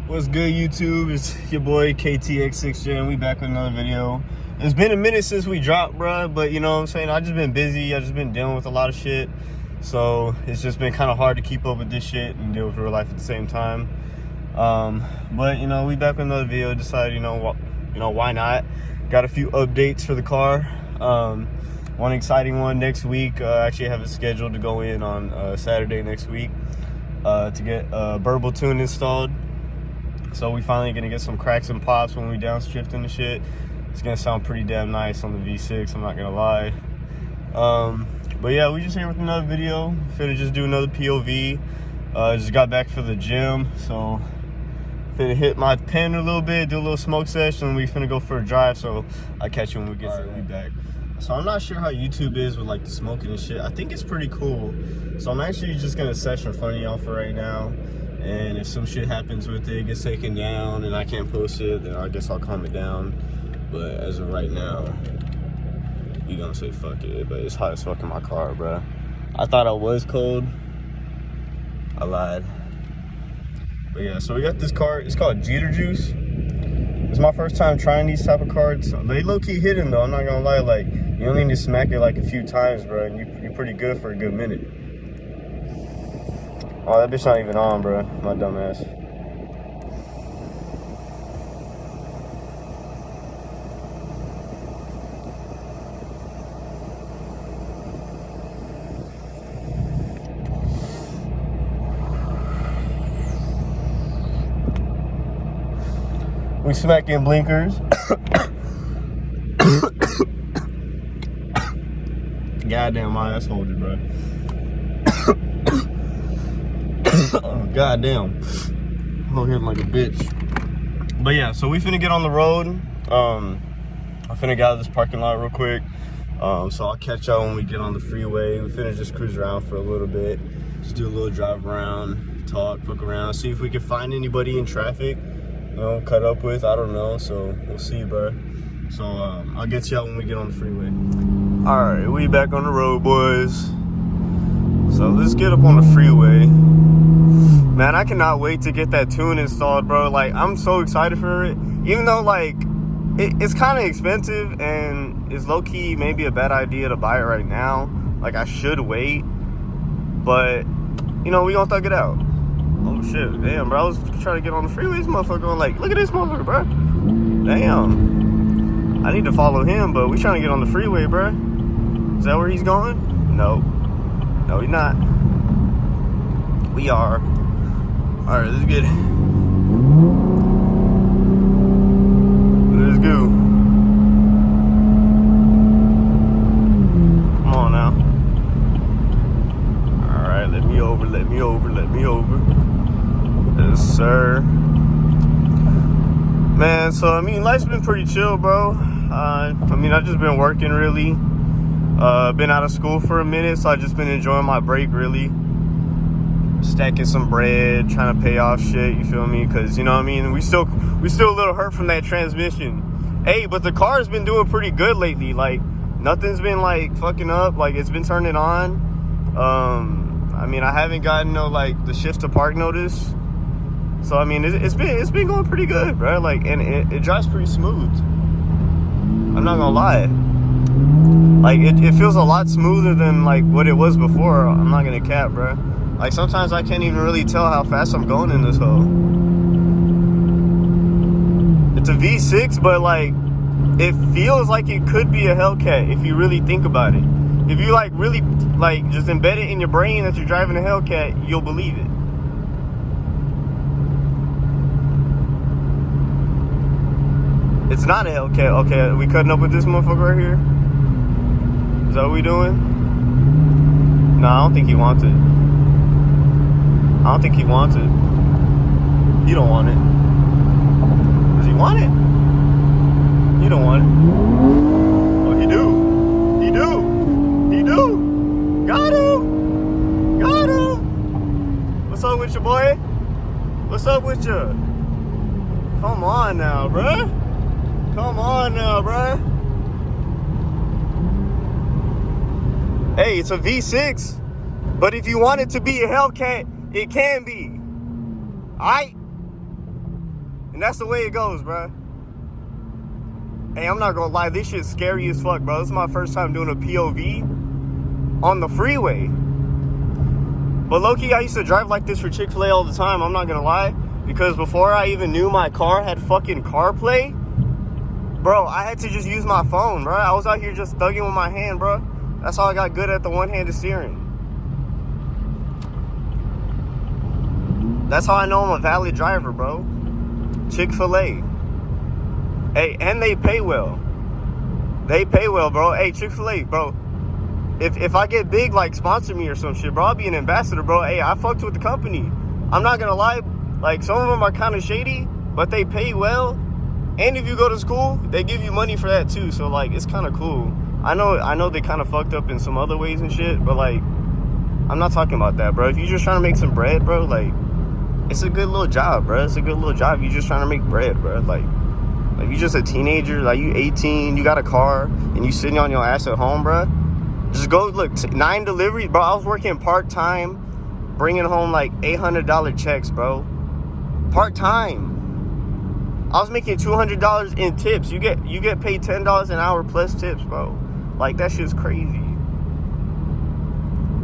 What's good, YouTube? It's your boy KTX6Gen. We back with another video. It's been a minute since we dropped, bruh, but you know what I'm saying? I just been busy. I just been dealing with a lot of shit. So it's just been kind of hard to keep up with this shit and deal with real life at the same time. But you know, we back with another video. Decided, why not? Got a few updates for the car. One exciting one next week. Actually, I have it scheduled to go in on Saturday next week to get a Burble tune installed. So we finally gonna get some cracks and pops when we downshifting the shit. It's gonna sound pretty damn nice on the V6, I'm not gonna lie. But yeah, we just here with another video. Finna just do another POV. Just got back for the gym, so finna hit my pen a little bit, do a little smoke session, and we finna go for a drive. So I'll catch you when we get back. So I'm not sure how YouTube is with like the smoking and shit. I think it's pretty cool. So I'm actually just gonna session in front of y'all for right now. And if some shit happens with it, gets taken down and I can't post it, then I guess I'll calm it down. But as of right now, you gonna say fuck it. But it's hot as fuck in my car, bro. I thought I was cold. I lied. But yeah, so we got this car. It's called Jeter Juice. It's my first time trying these type of cards. They low-key hidden though, I'm not gonna lie. Like, you only need to smack it like a few times, bro, and you're pretty good for a good minute. Oh, that bitch not even on, bro. My dumb ass. We smacking blinkers. Goddamn, my ass folded, bro. Oh, goddamn. I'm hitting like a bitch. But yeah, so we finna get on the road. I finna get out of this parking lot real quick. So I'll catch y'all when we get on the freeway. We finna just cruise around for a little bit. Just do a little drive around, talk, look around, see if we can find anybody in traffic, you know, cut up with. I don't know, so we'll see, bro. So I'll get y'all when we get on the freeway. All right, we back on the road, boys. So let's get up on the freeway. Man, I cannot wait to get that tune installed, bro. Like, I'm so excited for it. Even though, like, it's kind of expensive and it's low-key maybe a bad idea to buy it right now. Like, I should wait. But, you know, we gonna thug it out. Oh, shit. Damn, bro. I was trying to get on the freeway. This motherfucker going like, look at this motherfucker, bro. Damn. I need to follow him, but we trying to get on the freeway, bro. Is that where he's going? No. No, he's not. We are. All right, let's get it. Let's go. Come on now. All right, let me over, let me over, let me over. Yes, sir. Man, so, I mean, life's been pretty chill, bro. I mean, I've just been working, really. Been out of school for a minute, so I've just been enjoying my break, really. Stacking some bread, trying to pay off shit, you feel me? Because, you know what I mean, we still a little hurt from that transmission. Hey, but the car's been doing pretty good lately. Like, nothing's been like fucking up. Like, it's been turning on. I mean, I haven't gotten no like the shift to park notice. So I mean, it's been going pretty good, bro. Like, and it drives pretty smooth. I'm not gonna lie. Like, it feels a lot smoother than like what it was before. I'm not gonna cap, bro. Like, sometimes I can't even really tell how fast I'm going in this hoe. It's a V6, but, like, it feels like it could be a Hellcat if you really think about it. If you, like, really, like, just embed it in your brain that you're driving a Hellcat, you'll believe it. It's not a Hellcat. Okay, we cutting up with this motherfucker right here? Is that what we doing? No, I don't think he wants it. I don't think he wants it. He don't want it. Does he want it? He don't want it. Oh, he do. He do. He do. Got him. Got him. What's up with you, boy? What's up with you? Come on now, bruh. Come on now, bruh. Hey, it's a V6. But if you want it to be a Hellcat, it can be. Alright? And that's the way it goes, bro. Hey, I'm not gonna lie, this shit's scary as fuck, bro. This is my first time doing a POV on the freeway. But low-key, I used to drive like this for Chick-fil-A all the time, I'm not gonna lie. Because before I even knew my car had fucking CarPlay, bro, I had to just use my phone, bro. I was out here just thugging with my hand, bro. That's how I got good at the one-handed steering. That's how I know I'm a valid driver, bro. Chick-fil-A. Hey, and they pay well. They pay well, bro. Hey, Chick-fil-A, bro. If I get big, like, sponsor me or some shit, bro. I'll be an ambassador, bro. Hey, I fucked with the company. I'm not gonna lie. Like, some of them are kind of shady, but they pay well. And if you go to school, they give you money for that, too. So, like, it's kind of cool. I know they kind of fucked up in some other ways and shit, but, like, I'm not talking about that, bro. If you're just trying to make some bread, bro, like, it's a good little job, bro. It's a good little job. You're just trying to make bread, bro. Like you just a teenager, like you 18, you got a car, and you sitting on your ass at home, bro. Just go, look, 9 deliveries, bro. I was working part-time, bringing home like $800 checks, bro. Part-time. I was making $200 in tips. You get paid $10 an hour plus tips, bro. Like, that shit's crazy.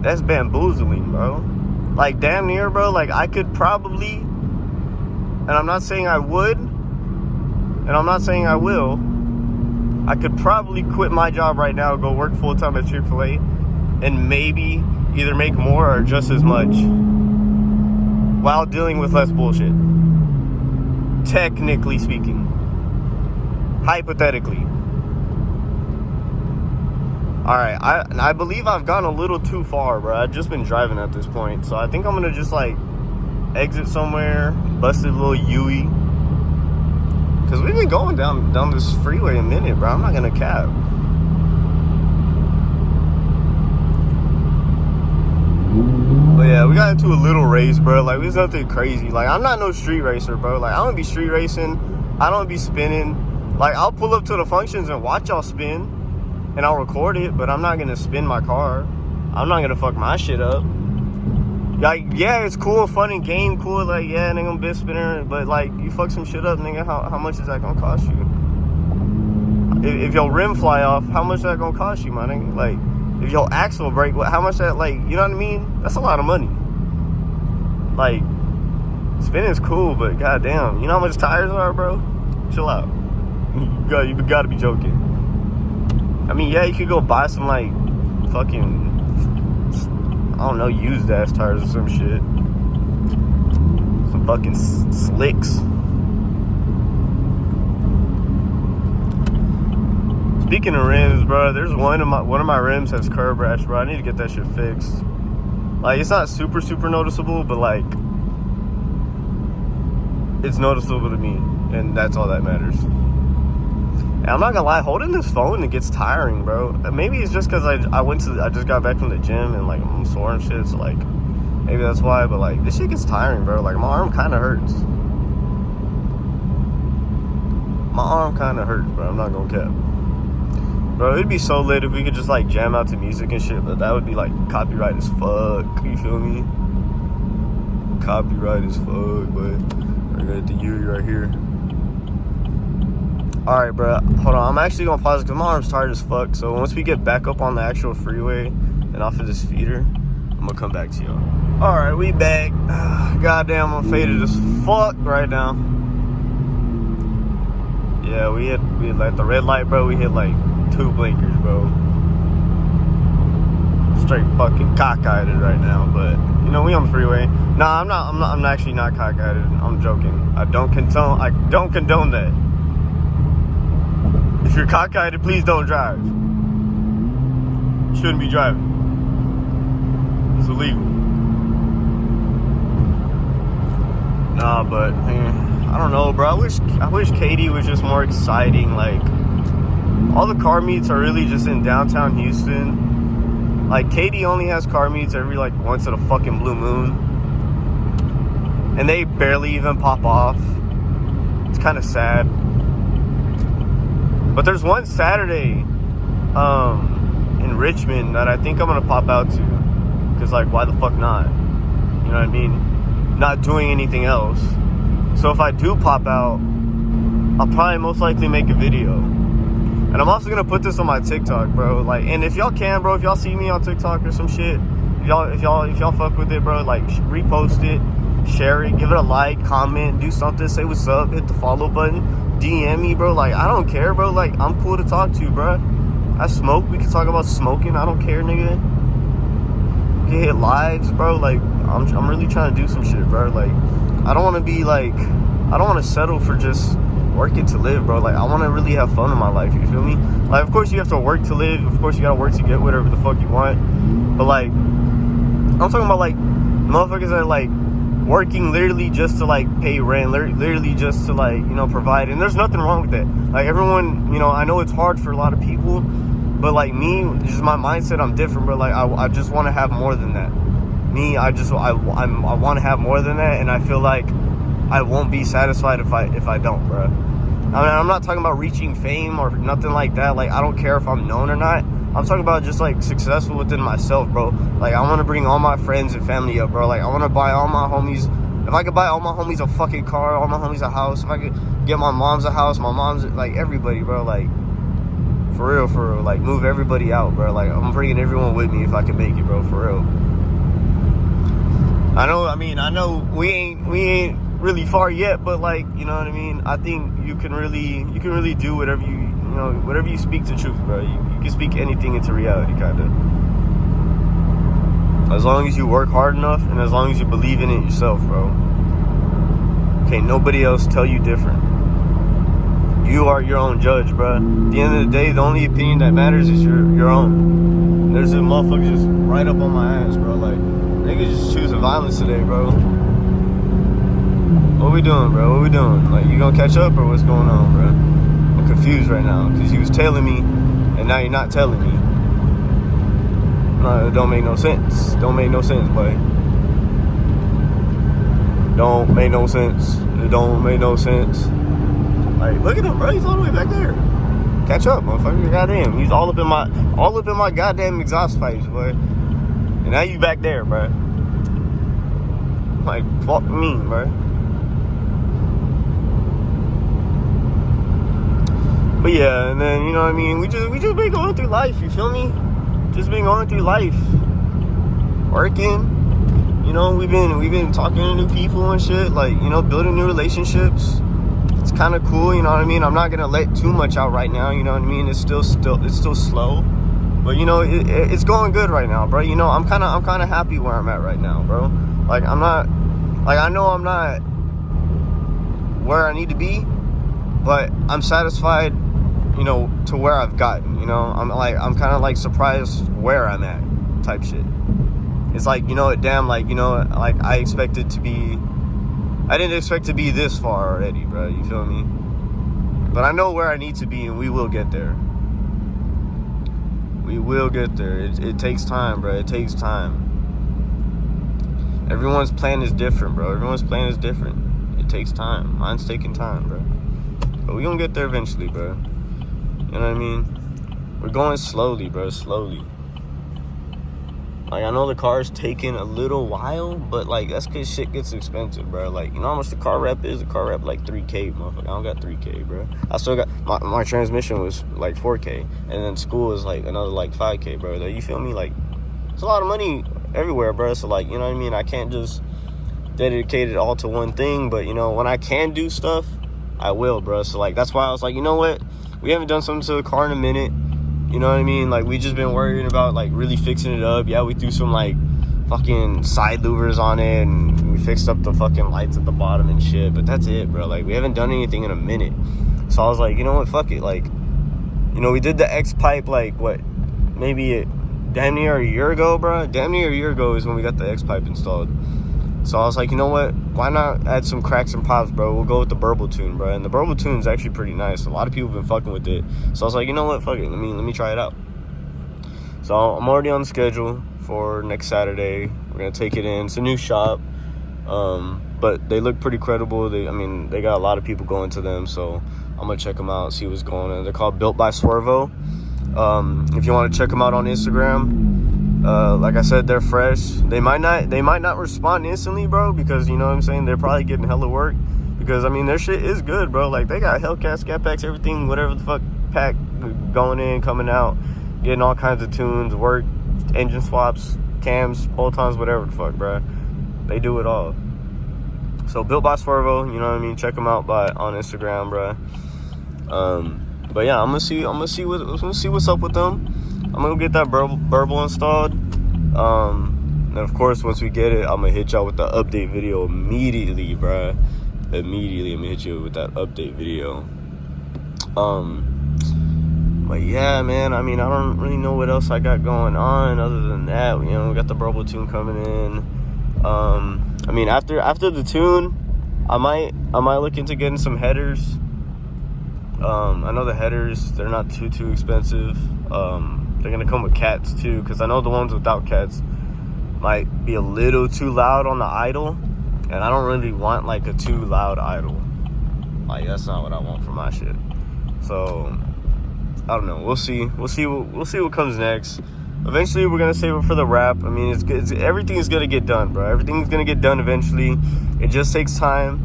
That's bamboozling, bro. Like, damn near, bro. Like, I could probably, and I'm not saying I would, and I'm not saying I will, I could probably quit my job right now, go work full-time at Chick-fil-A, and maybe either make more or just as much while dealing with less bullshit. Technically speaking. Hypothetically. Alright, I believe I've gone a little too far, bro. I've just been driving at this point. So I think I'm gonna just, like, exit somewhere, bust a little Yui. Because we've been going down this freeway a minute, bro. I'm not gonna cap. But yeah, we got into a little race, bro. Like, it was nothing crazy. Like, I'm not no street racer, bro. Like, I don't be street racing. I don't be spinning. Like, I'll pull up to the functions and watch y'all spin. And I'll record it, but I'm not gonna spin my car. I'm not gonna fuck my shit up. Like, yeah, it's cool, fun and game, cool. Like, yeah, nigga, I'm a bit spinner, but like, you fuck some shit up, nigga. How much is that gonna cost you? If your rim fly off, how much is that gonna cost you, my nigga? Like, if your axle break, how much that, like, you know what I mean? That's a lot of money. Like, spinning's cool, but goddamn, you know how much tires are, bro? Chill out. You gotta be joking. I mean, yeah, you could go buy some, like, fucking, I don't know, used ass tires or some shit. Some fucking slicks. Speaking of rims, bro, there's one of my rims has curb rash, bro. I need to get that shit fixed. Like, it's not super noticeable, but, like, it's noticeable to me, and that's all that matters. And I'm not gonna lie, holding this phone, it gets tiring, bro. Maybe it's just because I just got back from the gym and, like, I'm sore and shit, so, like, maybe that's why. But, like, this shit gets tiring, bro. Like, my arm kind of hurts. My arm kind of hurts, bro. I'm not gonna cap. Bro, it'd be so lit if we could just, like, jam out to music and shit, but that would be, like, copyright as fuck. You feel me? Copyright as fuck, but I got the Yuri right here. Alright, bro, hold on. I'm actually gonna pause because my arm's tired as fuck. So once we get back up on the actual freeway and off of this feeder, I'm gonna come back to y'all. Alright, we back. Goddamn, I'm faded as fuck right now. Yeah, we hit like the red light, bro. We hit like 2 blinkers, bro. Straight fucking cockeyed right now, but you know, we on the freeway. Nah, I'm actually not cockeyed. I'm joking. I don't condone that. If you're cockeyed, please don't drive. You shouldn't be driving. It's illegal. Nah, but man, I don't know, bro. I wish Katy was just more exciting. Like, all the car meets are really just in downtown Houston. Like, Katy only has car meets every, like, once in a fucking blue moon. And they barely even pop off. It's kind of sad. But there's one Saturday in Richmond that I think I'm going to pop out to. Because, like, why the fuck not? You know what I mean? Not doing anything else. So if I do pop out, I'll probably most likely make a video. And I'm also gonna put this on my TikTok, bro. Like, and if y'all can, bro, if y'all see me on TikTok or some shit, if y'all fuck with it, bro, like repost it, share it, give it a like, comment, do something, say what's up, hit the follow button, DM me, bro. Like, I don't care, bro. Like, I'm cool to talk to, bro. I smoke. We can talk about smoking. I don't care, nigga. You can hit lives, bro. Like, I'm really trying to do some shit, bro. Like, I don't want to be like, I don't want to settle for just working to live, bro. Like, I want to really have fun in my life, you feel me? Like, of course you have to work to live. Of course you gotta work to get whatever the fuck you want. But like, I'm talking about like motherfuckers that are like working literally just to like pay rent, literally just to like, you know, provide. And there's nothing wrong with that. Like, everyone, you know, I know it's hard for a lot of people, but like me, just my mindset, I'm different, bro. Like, I just want to have more than that. Me, I want to have more than that, and I feel like I won't be satisfied if I don't, bro. I mean, I'm not talking about reaching fame or nothing like that. Like, I don't care if I'm known or not. I'm talking about just like successful within myself, bro. Like, I want to bring all my friends and family up, bro. Like, I want to buy all my homies. If I could buy all my homies a fucking car, all my homies a house, if I could get my mom's a house, my mom's, like, everybody, bro. Like, for real, like, move everybody out, bro. Like, I'm bringing everyone with me if I can make it, bro, for real. I know we ain't really far yet, but like, you know what I mean? I think you can really do whatever whatever you speak to truth, bro. You can speak anything into reality, kind of. As long as you work hard enough and as long as you believe in it yourself, bro. Can't nobody else tell you different. You are your own judge, bro. At the end of the day, the only opinion that matters is your own. There's a motherfucker just right up on my ass, bro. Like, niggas just choosing violence today, bro. What we doing, bro? What we doing? Like, you gonna catch up or what's going on, bro? I'm confused right now because you was telling me and now you're not telling me. No, it don't make no sense. Don't make no sense, boy. Don't make no sense. It don't make no sense. Like, look at him, bro. He's all the way back there. Catch up, motherfucker. Goddamn. He's all up in my goddamn exhaust pipes, boy. And now you back there, bro. Like, fuck me, bro. But yeah, and then, you know what I mean, we just been going through life, you feel me? Just been going through life. Working. You know, we've been talking to new people and shit, like, you know, building new relationships. It's kind of cool, you know what I mean? I'm not gonna let too much out right now, you know what I mean? It's still slow. But, you know, it's going good right now, bro. You know, I'm kind of happy where I'm at right now, bro. Like, I know I'm not where I need to be, but I'm satisfied, you know, to where I've gotten, you know. I'm kind of like surprised where I'm at type shit. It's like, you know, damn, like, you know, like I didn't expect to be this far already, bro. You feel me? But I know where I need to be, and we will get there. We will get there. It takes time, bro. It takes time. Everyone's plan is different, bro. Everyone's plan is different. It takes time. Mine's taking time, bro. But we gonna get there eventually, bro. You know what I mean? We're going slowly, bro. Slowly. Like, I know the car's taking a little while, but, like, that's because shit gets expensive, bro. Like, you know how much the car rep is? The car rep, like, $3K, motherfucker. I don't got $3K, bro. I still got... My transmission was, like, $4K. And then school is, like, another, like, $5K, bro. Like, you feel me? Like, it's a lot of money everywhere, bro. So, like, you know what I mean? I can't just dedicate it all to one thing. But, you know, when I can do stuff, I will, bro. So, like, that's why I was like, you know what? We haven't done something to the car in a minute. You know what I mean? Like, we just been worrying about, like, really fixing it up. Yeah, we threw some, like, fucking side louvers on it, and we fixed up the fucking lights at the bottom and shit. But that's it, bro. Like, we haven't done anything in a minute. So I was like, you know what? Fuck it. Like, you know, we did the X-Pipe, like, what? Maybe damn near a year ago, bro. Damn near a year ago is when we got the X-Pipe installed. So I was like, you know what? Why not add some cracks and pops, bro? We'll go with the Burble tune, bro. And the Burble tune's actually pretty nice. A lot of people have been fucking with it. So I was like, you know what? Fuck it. Let me try it out. So I'm already on the schedule for next Saturday. We're gonna take it in. It's a new shop, but they look pretty credible. They got a lot of people going to them. So I'm gonna check them out, see what's going on. They're called Built by Swervo. If you want to check them out on Instagram. Like I said, they're fresh. They might not respond instantly, bro, because, you know what I'm saying, they're probably getting hella work because I mean their shit is good, bro. Like they got Hellcat, Scat Packs, everything, whatever the fuck pack going in, coming out, getting all kinds of tunes, work, engine swaps, cams, bolt-ons, whatever the fuck, bro. They do it all. So Built by Swervo, you know what I mean? Check them out on Instagram, bro. But yeah, I'm gonna see what's up with them. I'm gonna get that Burble installed. And of course, once we get it, I'm gonna hit y'all with the update video immediately, bro. Immediately, I'm gonna hit you with that update video. But yeah, man, I mean, I don't really know what else I got going on other than that. You know, we got the Burble tune coming in. I mean, after the tune, I might look into getting some headers. I know the headers, they're not too expensive. They're gonna come with cats too, because I know the ones without cats might be a little too loud on the idle, and I don't really want like a too loud idle. Like that's not what I want for my shit. So I don't know. We'll see what comes next. Eventually, we're gonna save it for the wrap. I mean, it's good. Everything's gonna get done, bro. Everything's gonna get done eventually. It just takes time.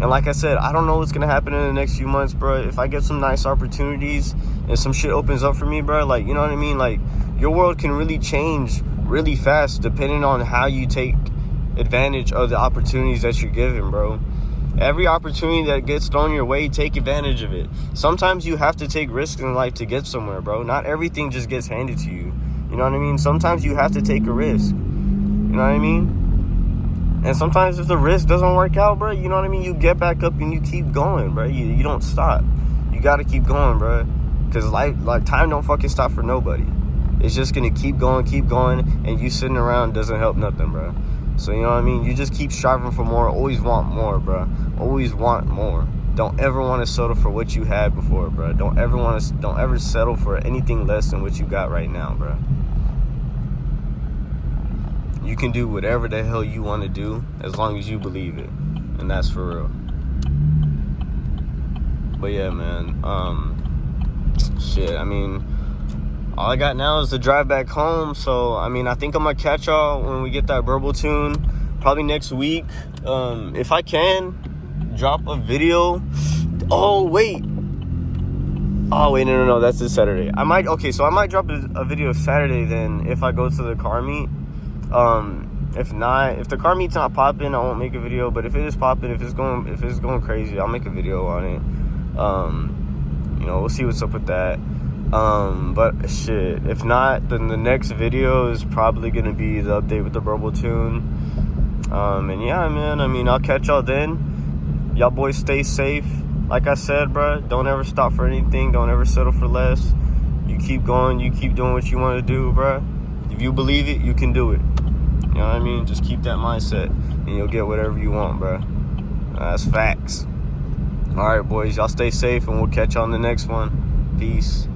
And like I said, I don't know what's gonna happen in the next few months, bro. If I get some nice opportunities and some shit opens up for me, bro, like, you know what I mean? Like, your world can really change really fast depending on how you take advantage of the opportunities that you're given, bro. Every opportunity that gets thrown your way, take advantage of it. Sometimes you have to take risks in life to get somewhere, bro. Not everything just gets handed to you. You know what I mean? Sometimes you have to take a risk. You know what I mean? And sometimes if the risk doesn't work out, bro, you know what I mean? You get back up and you keep going, bro. You don't stop. You got to keep going, bro. Because like time don't fucking stop for nobody. It's just going to keep going. And you sitting around doesn't help nothing, bro. So, you know what I mean? You just keep striving for more. Always want more, bro. Always want more. Don't ever want to settle for what you had before, bro. Don't ever settle for anything less than what you got right now, bro. You can do whatever the hell you want to do as long as you believe it. And that's for real. But yeah, man. Shit, I mean, all I got now is the drive back home. So, I mean, I think I'm going to catch y'all when we get that Burble tune. Probably next week. If I can, drop a video. Oh, wait, no. That's this Saturday. I might drop a video Saturday then if I go to the car meet. If not, if the car meet's not popping, I won't make a video. But if it is popping, if it's going crazy, I'll make a video on it. You know, we'll see what's up with that. But shit, if not, then the next video is probably gonna be the update with the Burble tune. And yeah, man, I mean, I'll catch y'all then. Y'all boys stay safe. Like I said, bro, don't ever stop for anything. Don't ever settle for less. You keep going. You keep doing what you want to do, bro. If you believe it, you can do it. You know what I mean? Just keep that mindset, and you'll get whatever you want, bro. That's facts. All right, boys, y'all stay safe, and we'll catch you on the next one. Peace.